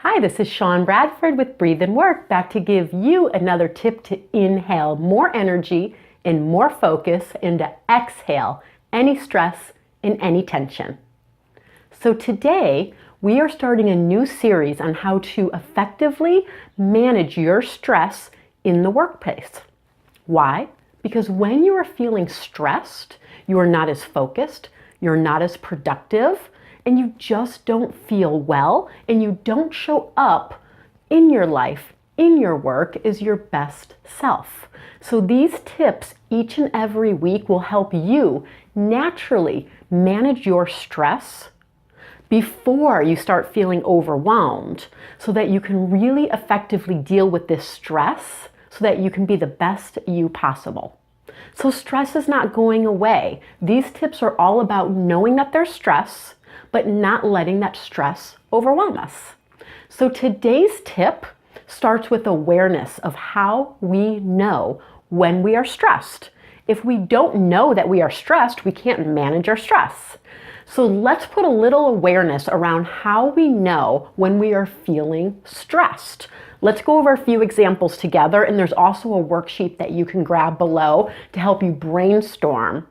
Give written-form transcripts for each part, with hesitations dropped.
Hi, this is Shawn Bradford with Breathe and Work, back to give you another tip to inhale more energy and more focus, and to exhale any stress and any tension. So today we are starting a new series on how to effectively manage your stress in the workplace. Why? Because when you are feeling stressed, you are not as focused, you're not as productive, and you just don't feel well, and you don't show up in your life, in your work, as your best self. So these tips each and every week will help you naturally manage your stress before you start feeling overwhelmed, so that you can really effectively deal with this stress so that you can be the best you possible. So stress is not going away. These tips are all about knowing that there's stress, but not letting that stress overwhelm us. So today's tip starts with awareness of how we know when we are stressed. If we don't know that we are stressed, we can't manage our stress. So let's put a little awareness around how we know when we are feeling stressed. Let's go over a few examples together, and there's also a worksheet that you can grab below to help you brainstorm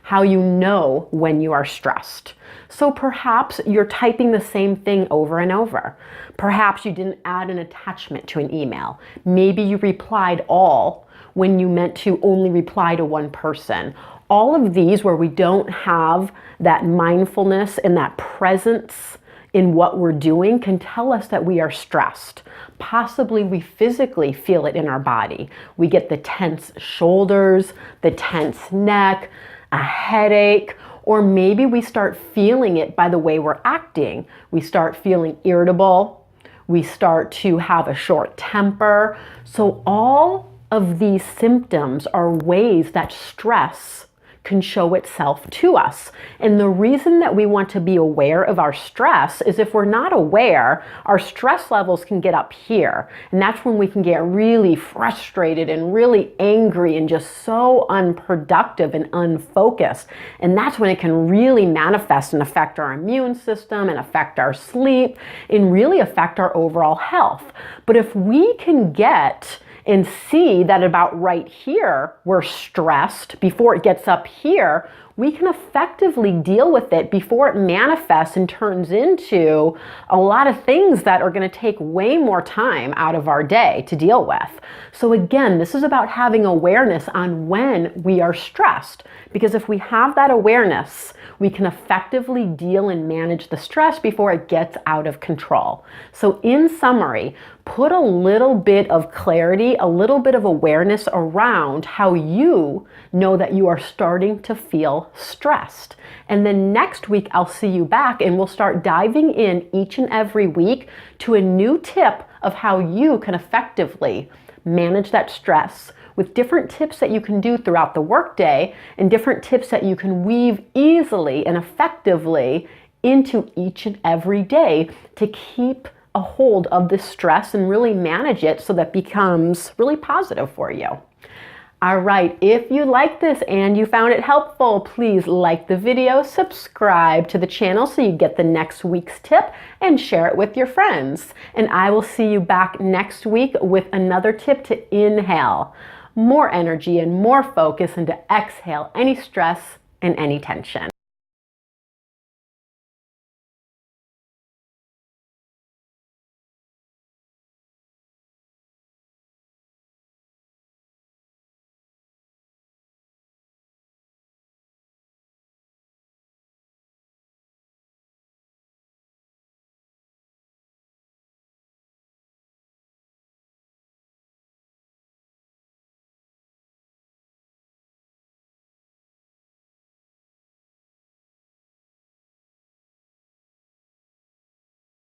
how you know when you are stressed. So perhaps you're typing the same thing over and over. Perhaps you didn't add an attachment to an email. Maybe you replied all when you meant to only reply to one person. All of these where we don't have that mindfulness and that presence in what we're doing can tell us that we are stressed. Possibly we physically feel it in our body. We get the tense shoulders, the tense neck, a headache, or maybe we start feeling it by the way we're acting. We start feeling irritable. We start to have a short temper. So all of these symptoms are ways that stress can show itself to us. And the reason that we want to be aware of our stress is if we're not aware, our stress levels can get up here. And that's when we can get really frustrated and really angry and just so unproductive and unfocused. And that's when it can really manifest and affect our immune system and affect our sleep and really affect our overall health. But if we can get and see that about right here, we're stressed before it gets up here, we can effectively deal with it before it manifests and turns into a lot of things that are going to take way more time out of our day to deal with. So again, this is about having awareness on when we are stressed, because if we have that awareness, we can effectively deal and manage the stress before it gets out of control. So in summary, put a little bit of clarity, a little bit of awareness around how you know that you are starting to feel stressed. And then next week, I'll see you back and we'll start diving in each and every week to a new tip of how you can effectively manage that stress, with different tips that you can do throughout the workday and different tips that you can weave easily and effectively into each and every day to keep a hold of this stress and really manage it so that it becomes really positive for you. All right, if you like this and you found it helpful, please like the video, subscribe to the channel so you get the next week's tip, and share it with your friends. And I will see you back next week with another tip to inhale more energy and more focus, and to exhale any stress and any tension.